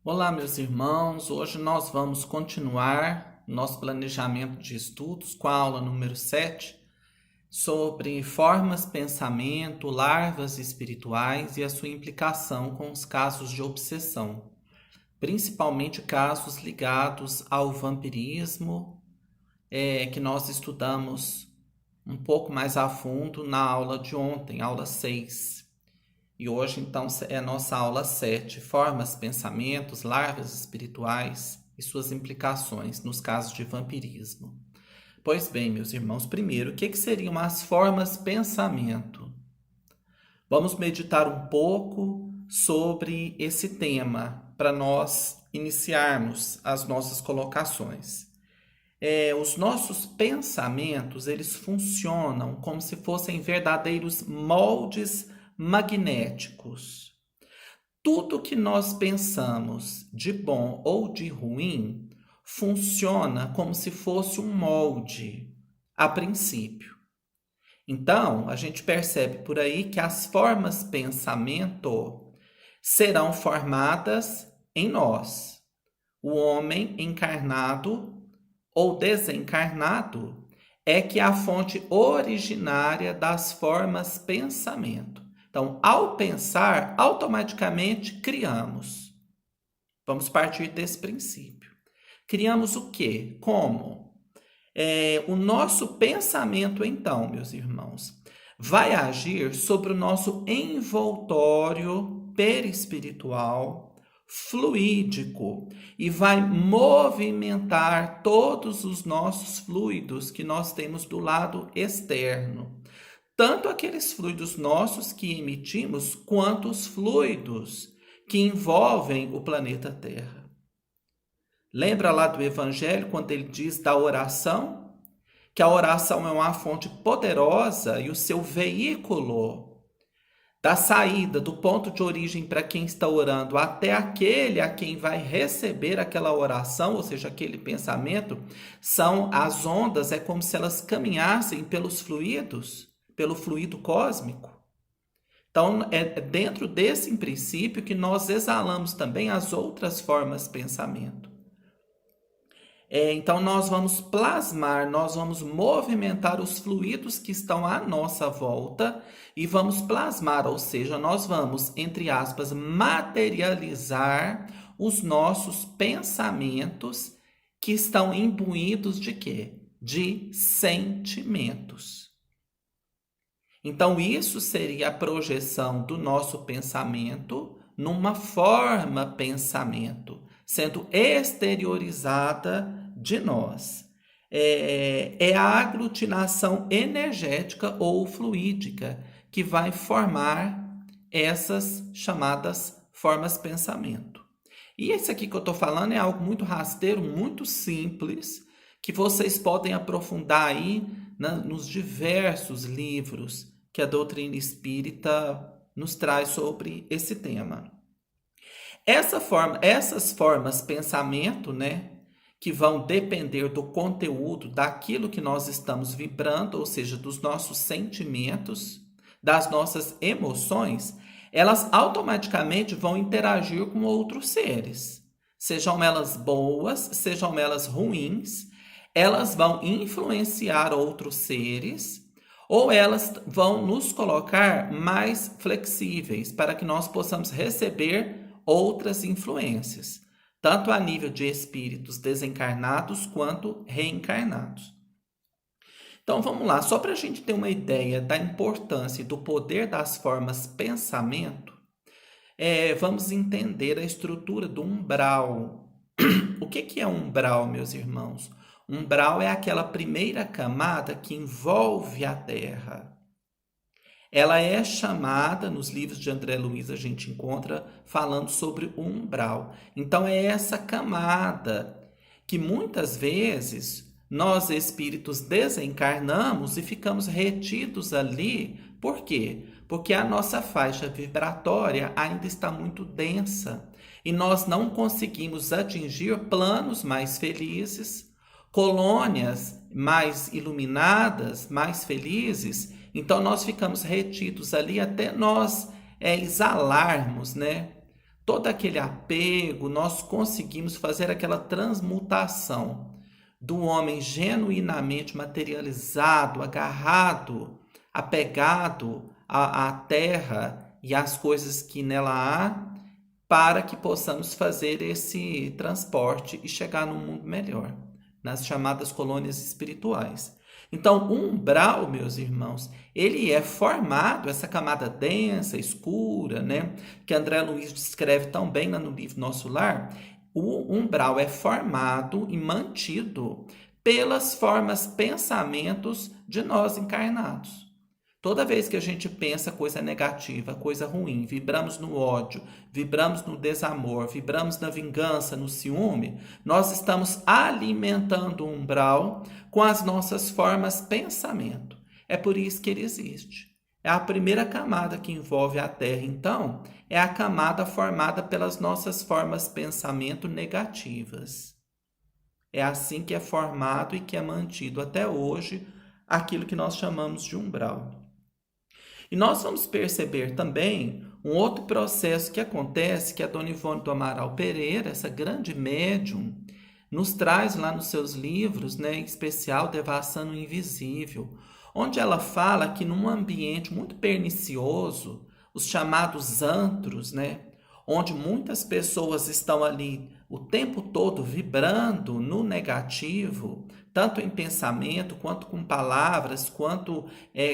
Olá, meus irmãos. Hoje nós vamos continuar nosso planejamento de estudos com a aula número 7 sobre formas, pensamento, larvas espirituais e a sua implicação com os casos de obsessão, principalmente casos ligados ao vampirismo, que nós estudamos um pouco mais a fundo na aula de ontem, aula 6. E hoje, então, é a nossa aula 7, formas, pensamentos, larvas espirituais e suas implicações nos casos de vampirismo. Pois bem, meus irmãos, primeiro, o que seriam as formas pensamento? Vamos meditar um pouco sobre esse tema para nós iniciarmos as nossas colocações. Os nossos pensamentos, eles funcionam como se fossem verdadeiros moldes magnéticos. Tudo que nós pensamos de bom ou de ruim funciona como se fosse um molde, a princípio. Então, a gente percebe por aí que as formas pensamento serão formadas em nós. O homem encarnado ou desencarnado é que é a fonte originária das formas pensamento. Então, ao pensar, automaticamente criamos. Vamos partir desse princípio. Criamos o quê? Como? O nosso pensamento, então, meus irmãos, vai agir sobre o nosso envoltório perispiritual, fluídico, e vai movimentar todos os nossos fluidos que nós temos do lado externo. Tanto aqueles fluidos nossos que emitimos, quanto os fluidos que envolvem o planeta Terra. Lembra lá do Evangelho, quando ele diz da oração? Que a oração é uma fonte poderosa e o seu veículo da saída, do ponto de origem para quem está orando até aquele a quem vai receber aquela oração, ou seja, aquele pensamento, são as ondas, é como se elas caminhassem pelos fluidos, pelo fluido cósmico. Então, é dentro desse princípio que nós exalamos também as outras formas de pensamento. Então, nós vamos plasmar, nós vamos movimentar os fluidos que estão à nossa volta e vamos plasmar, ou seja, nós vamos, entre aspas, materializar os nossos pensamentos que estão imbuídos de quê? De sentimentos. Então, isso seria a projeção do nosso pensamento numa forma pensamento, sendo exteriorizada de nós. É a aglutinação energética ou fluídica que vai formar essas chamadas formas pensamento. E esse aqui que eu estou falando é algo muito rasteiro, muito simples, que vocês podem aprofundar aí nos diversos livros que a doutrina espírita nos traz sobre esse tema. Essas formas pensamento, né, que vão depender do conteúdo, daquilo que nós estamos vibrando, ou seja, dos nossos sentimentos, das nossas emoções, elas automaticamente vão interagir com outros seres. Sejam elas boas, sejam elas ruins, elas vão influenciar outros seres, ou elas vão nos colocar mais flexíveis para que nós possamos receber outras influências, tanto a nível de espíritos desencarnados quanto reencarnados. Então vamos lá, só para a gente ter uma ideia da importância e do poder das formas pensamento, vamos entender a estrutura do umbral. O que é umbral, meus irmãos? Umbral é aquela primeira camada que envolve a Terra. Ela é chamada, nos livros de André Luiz, a gente encontra falando sobre o umbral. Então, é essa camada que muitas vezes nós espíritos desencarnamos e ficamos retidos ali. Por quê? Porque a nossa faixa vibratória ainda está muito densa e nós não conseguimos atingir planos mais felizes, colônias mais iluminadas, mais felizes. Então nós ficamos retidos ali até nós exalarmos, né, todo aquele apego, nós conseguimos fazer aquela transmutação do homem genuinamente materializado, agarrado, apegado à terra e às coisas que nela há, para que possamos fazer esse transporte e chegar num mundo melhor, nas chamadas colônias espirituais. Então, o umbral, meus irmãos, ele é formado, essa camada densa, escura, né, que André Luiz descreve tão bem lá no livro Nosso Lar. O umbral é formado e mantido pelas formas, pensamentos de nós encarnados. Toda vez que a gente pensa coisa negativa, coisa ruim, vibramos no ódio, vibramos no desamor, vibramos na vingança, no ciúme, nós estamos alimentando o umbral com as nossas formas pensamento. É por isso que ele existe. É a primeira camada que envolve a Terra, então, é a camada formada pelas nossas formas pensamento negativas. É assim que é formado e que é mantido até hoje aquilo que nós chamamos de umbral. E nós vamos perceber também um outro processo que acontece, que a Dona Ivone do Amaral Pereira, essa grande médium, nos traz lá nos seus livros, né, em especial Devassando o Invisível, onde ela fala que num ambiente muito pernicioso, os chamados antros, né, onde muitas pessoas estão ali o tempo todo vibrando no negativo, tanto em pensamento, quanto com palavras, quanto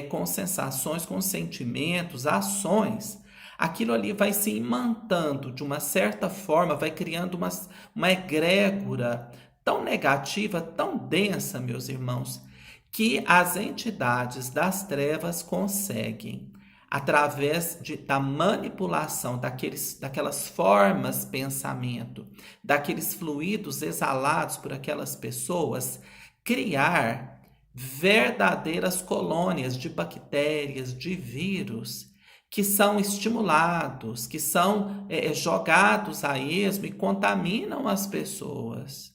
com sensações, com sentimentos, ações, aquilo ali vai se imantando de uma certa forma, vai criando uma egrégora tão negativa, tão densa, meus irmãos, que as entidades das trevas conseguem, através da manipulação daquelas formas pensamento, daqueles fluidos exalados por aquelas pessoas, criar verdadeiras colônias de bactérias, de vírus, que são estimulados, que são jogados a esmo e contaminam as pessoas,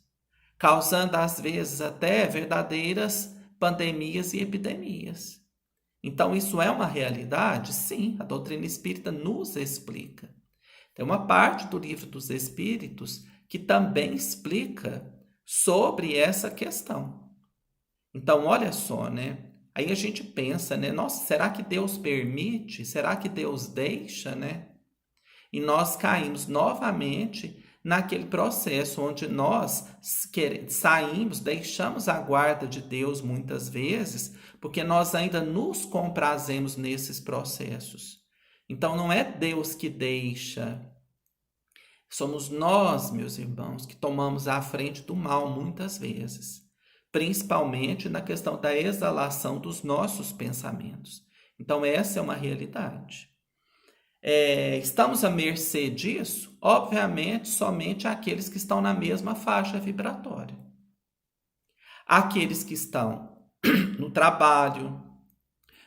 causando às vezes até verdadeiras pandemias e epidemias. Então, isso é uma realidade? Sim, a doutrina espírita nos explica. Tem uma parte do Livro dos Espíritos que também explica sobre essa questão. Então, olha só, né? Aí a gente pensa, né? Nossa, será que Deus permite? Será que Deus deixa, né? E nós caímos novamente naquele processo onde nós saímos, deixamos a guarda de Deus muitas vezes, porque nós ainda nos comprazemos nesses processos. Então não é Deus que deixa, somos nós, meus irmãos, que tomamos a frente do mal muitas vezes, principalmente na questão da exalação dos nossos pensamentos. Então essa é uma realidade. Estamos à mercê disso? Obviamente, somente aqueles que estão na mesma faixa vibratória. Aqueles que estão no trabalho,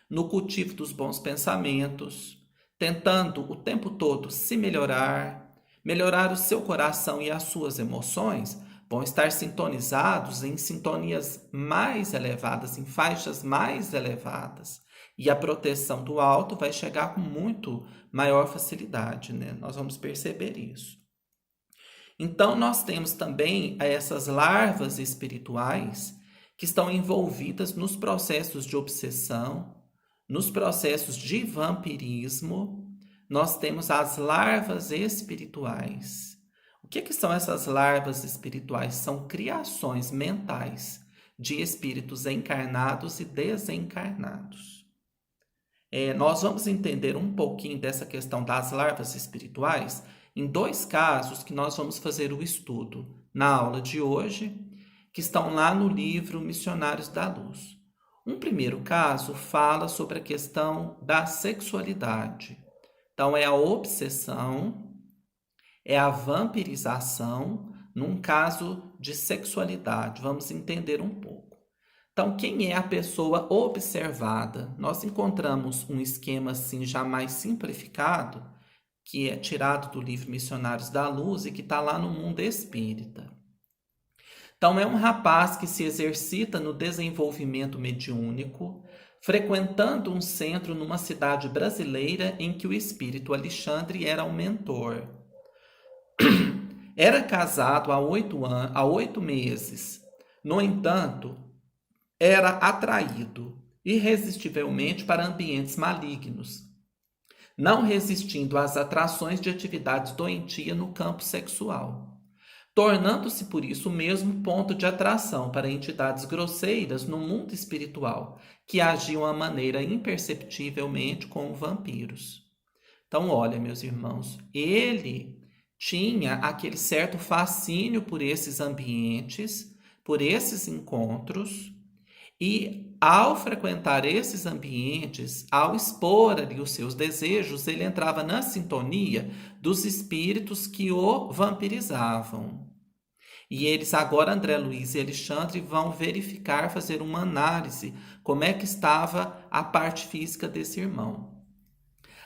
no cultivo dos bons pensamentos, tentando o tempo todo se melhorar, melhorar o seu coração e as suas emoções, vão estar sintonizados em sintonias mais elevadas, em faixas mais elevadas. E a proteção do alto vai chegar com muito maior facilidade, né? Nós vamos perceber isso. Então, nós temos também essas larvas espirituais que estão envolvidas nos processos de obsessão, nos processos de vampirismo. Nós temos as larvas espirituais. O que são essas larvas espirituais? São criações mentais de espíritos encarnados e desencarnados. Nós vamos entender um pouquinho dessa questão das larvas espirituais em dois casos que nós vamos fazer o estudo na aula de hoje, que estão lá no livro Missionários da Luz. Um primeiro caso fala sobre a questão da sexualidade. Então, é a obsessão, é a vampirização num caso de sexualidade. Vamos entender um pouco. Então, quem é a pessoa observada? Nós encontramos um esquema assim já mais simplificado, que é tirado do livro Missionários da Luz e que está lá no Mundo Espírita. Então, é um rapaz que se exercita no desenvolvimento mediúnico, frequentando um centro numa cidade brasileira em que o espírito Alexandre era um mentor. era casado há 8 meses. No entanto, era atraído irresistivelmente para ambientes malignos, não resistindo às atrações de atividades doentias no campo sexual, tornando-se por isso o mesmo ponto de atração para entidades grosseiras no mundo espiritual, que agiam à maneira imperceptivelmente como vampiros. Então, olha, meus irmãos, ele tinha aquele certo fascínio por esses ambientes, por esses encontros, e ao frequentar esses ambientes, ao expor ali os seus desejos, ele entrava na sintonia dos espíritos que o vampirizavam. E eles agora, André Luiz e Alexandre, vão verificar, fazer uma análise, como é que estava a parte física desse irmão.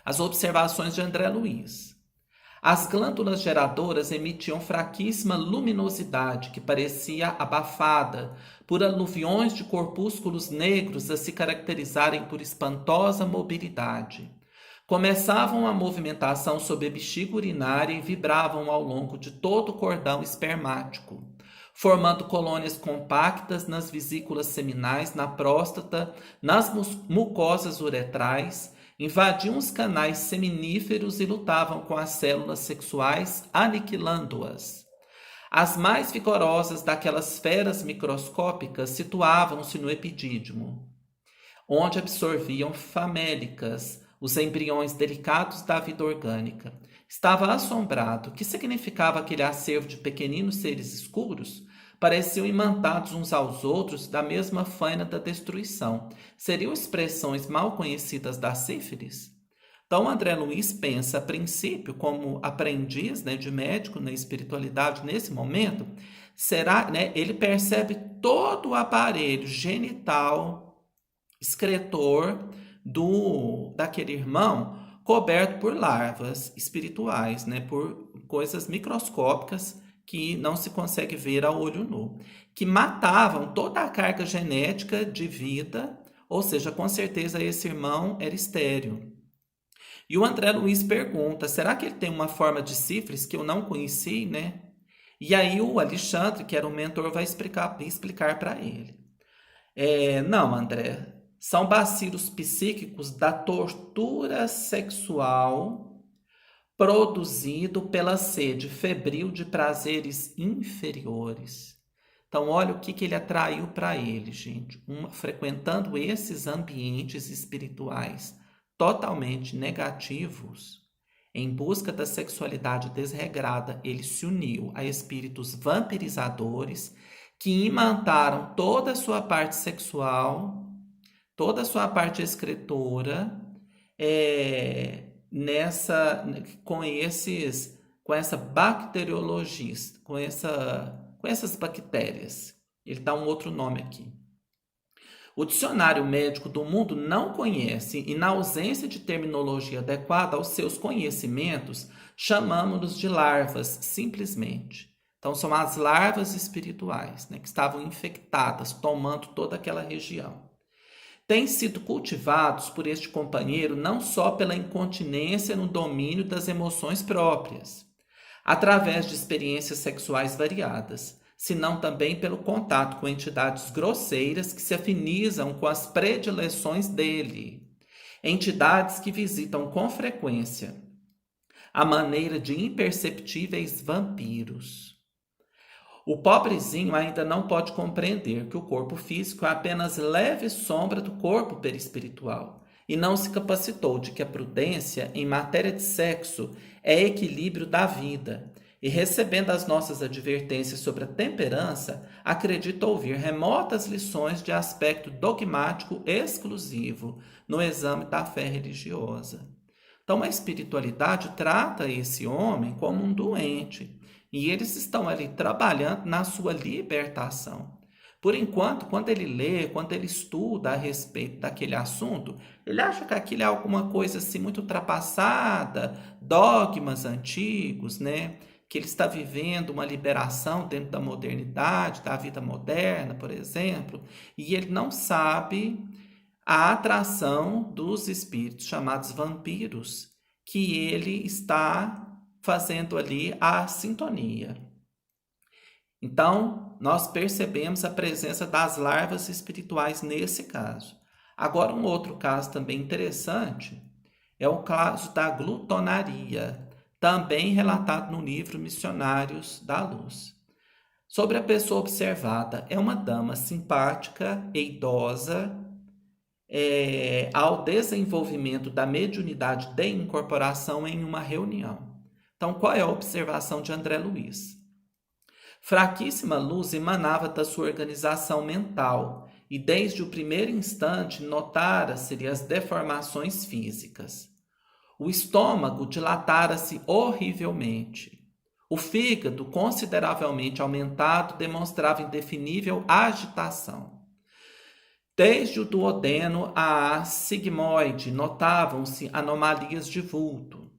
As observações de André Luiz. As glândulas geradoras emitiam fraquíssima luminosidade que parecia abafada por aluviões de corpúsculos negros a se caracterizarem por espantosa mobilidade. Começavam a movimentação sob a bexiga urinária e vibravam ao longo de todo o cordão espermático, formando colônias compactas nas vesículas seminais, na próstata, nas mucosas uretrais, invadiam os canais seminíferos e lutavam com as células sexuais, aniquilando-as. As mais vigorosas daquelas feras microscópicas situavam-se no epidídimo, onde absorviam famélicas, os embriões delicados da vida orgânica. Estava assombrado. O que significava aquele acervo de pequeninos seres escuros? Pareciam imantados uns aos outros da mesma faina da destruição. Seriam expressões mal conhecidas da sífilis? Então, André Luiz pensa, a princípio, como aprendiz, né, de médico na espiritualidade nesse momento, será, né, ele percebe todo o aparelho genital excretor daquele irmão coberto por larvas espirituais, né, por coisas microscópicas que não se consegue ver a olho nu, que matavam toda a carga genética de vida, ou seja, com certeza esse irmão era estéril. E o André Luiz pergunta, será que ele tem uma forma de sífilis que eu não conheci, né? E aí o Alexandre, que era o mentor, vai explicar para ele. Não, André, são bacilos psíquicos da tortura sexual produzido pela sede febril de prazeres inferiores. Então, olha o que ele atraiu para ele, gente. Frequentando esses ambientes espirituais totalmente negativos, em busca da sexualidade desregrada, ele se uniu a espíritos vampirizadores que imantaram toda a sua parte sexual, toda a sua parte excretora, com essa bacteriologia, com essas bactérias. Ele dá um outro nome aqui. O dicionário médico do mundo não conhece, e na ausência de terminologia adequada aos seus conhecimentos, chamamos-nos de larvas, simplesmente. Então, são as larvas espirituais, né, que estavam infectadas, tomando toda aquela região. Têm sido cultivados por este companheiro não só pela incontinência no domínio das emoções próprias, através de experiências sexuais variadas, senão também pelo contato com entidades grosseiras que se afinizam com as predileções dele, entidades que visitam com frequência, à maneira de imperceptíveis vampiros. O pobrezinho ainda não pode compreender que o corpo físico é apenas leve sombra do corpo perispiritual e não se capacitou de que a prudência em matéria de sexo é equilíbrio da vida, e recebendo as nossas advertências sobre a temperança, acredita ouvir remotas lições de aspecto dogmático exclusivo no exame da fé religiosa. Então, a espiritualidade trata esse homem como um doente, e eles estão ali trabalhando na sua libertação. Por enquanto, quando ele lê, quando ele estuda a respeito daquele assunto, ele acha que aquilo é alguma coisa assim muito ultrapassada, dogmas antigos, né? Que ele está vivendo uma liberação dentro da modernidade, da vida moderna, por exemplo, e ele não sabe a atração dos espíritos chamados vampiros que ele está fazendo ali a sintonia. Então, nós percebemos a presença das larvas espirituais nesse caso. Agora, um outro caso também interessante é o caso da glutonaria, também relatado no livro Missionários da Luz. Sobre a pessoa observada, é uma dama simpática e idosa, ao desenvolvimento da mediunidade de incorporação em uma reunião. Então, qual é a observação de André Luiz? Fraquíssima luz emanava da sua organização mental, e desde o primeiro instante notara-se as deformações físicas. O estômago dilatara-se horrivelmente. O fígado, consideravelmente aumentado, demonstrava indefinível agitação. Desde o duodeno à sigmoide notavam-se anomalias de vulto.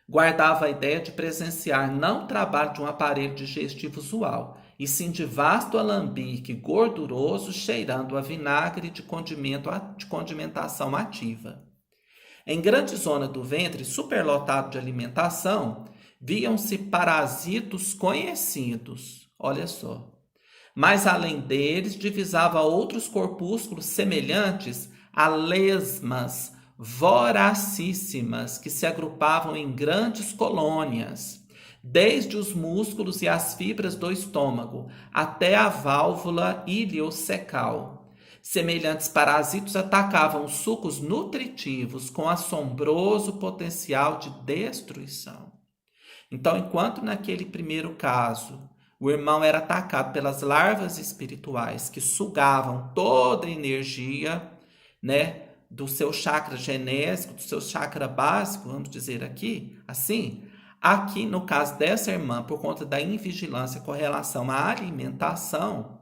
Guardava a ideia de presenciar não o trabalho de um aparelho digestivo usual, e sim de vasto alambique gorduroso cheirando a vinagre de condimentação ativa. Em grande zona do ventre, superlotado de alimentação, viam-se parasitos conhecidos. Olha só. Mas além deles, divisava outros corpúsculos semelhantes a lesmas voracíssimas que se agrupavam em grandes colônias, desde os músculos e as fibras do estômago até a válvula iliocecal. Semelhantes parasitos atacavam os sucos nutritivos com assombroso potencial de destruição. Então, enquanto naquele primeiro caso o irmão era atacado pelas larvas espirituais que sugavam toda a energia, do seu chakra genésico, do seu chakra básico, vamos dizer aqui, assim. Aqui, no caso dessa irmã, por conta da invigilância com relação à alimentação,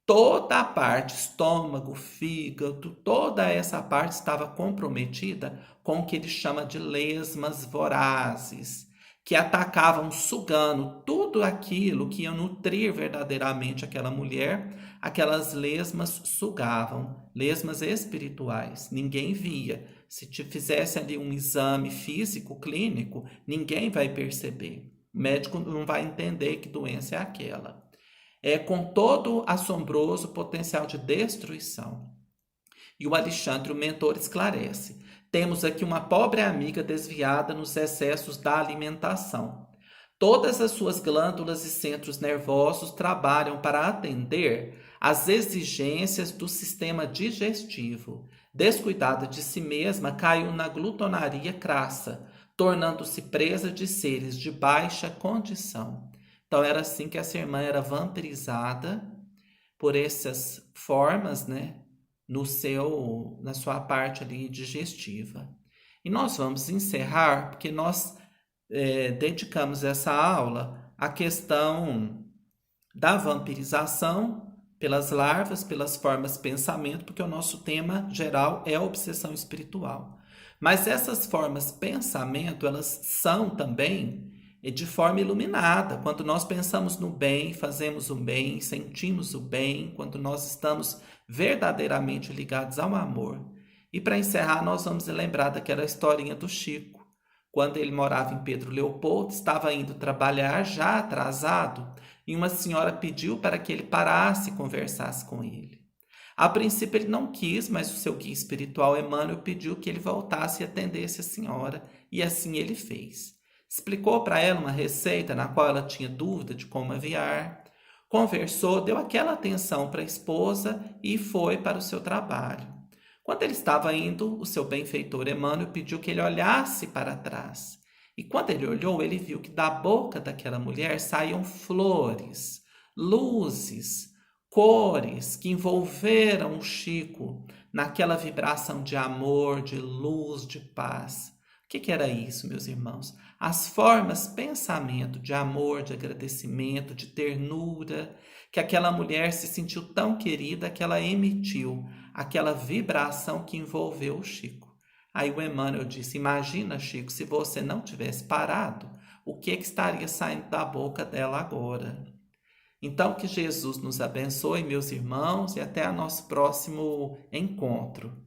toda a parte, estômago, fígado, toda essa parte estava comprometida com o que ele chama de lesmas vorazes, que atacavam sugando tudo aquilo que ia nutrir verdadeiramente aquela mulher. Aquelas lesmas sugavam, lesmas espirituais, ninguém via. Se te fizesse ali um exame físico, clínico, ninguém vai perceber. O médico não vai entender que doença é aquela. É com todo assombroso potencial de destruição. E o Alexandre, o mentor, esclarece. Temos aqui uma pobre amiga desviada nos excessos da alimentação. Todas as suas glândulas e centros nervosos trabalham para atender às exigências do sistema digestivo. Descuidada de si mesma, caiu na glutonaria crassa, tornando-se presa de seres de baixa condição. Então era assim que essa irmã era vampirizada por essas formas, na sua parte ali digestiva. E nós vamos encerrar, porque nós dedicamos essa aula à questão da vampirização pelas larvas, pelas formas pensamento, porque o nosso tema geral é a obsessão espiritual. Mas essas formas pensamento, elas são também de forma iluminada. Quando nós pensamos no bem, fazemos o bem, sentimos o bem, quando nós estamos verdadeiramente ligados ao amor. E para encerrar, nós vamos lembrar daquela historinha do Chico. Quando ele morava em Pedro Leopoldo, estava indo trabalhar já atrasado, e uma senhora pediu para que ele parasse e conversasse com ele. A princípio ele não quis, mas o seu guia espiritual Emmanuel pediu que ele voltasse e atendesse a senhora, e assim ele fez. Explicou para ela uma receita na qual ela tinha dúvida de como aviar, conversou, deu aquela atenção para a esposa e foi para o seu trabalho. Quando ele estava indo, o seu benfeitor Emmanuel pediu que ele olhasse para trás. E quando ele olhou, ele viu que da boca daquela mulher saíam flores, luzes, cores que envolveram o Chico naquela vibração de amor, de luz, de paz. O que era isso, meus irmãos? As formas pensamento de amor, de agradecimento, de ternura, que aquela mulher se sentiu tão querida que ela emitiu aquela vibração que envolveu o Chico. Aí o Emmanuel disse, imagina, Chico, se você não tivesse parado, o que estaria saindo da boca dela agora? Então, que Jesus nos abençoe, meus irmãos, e até o nosso próximo encontro.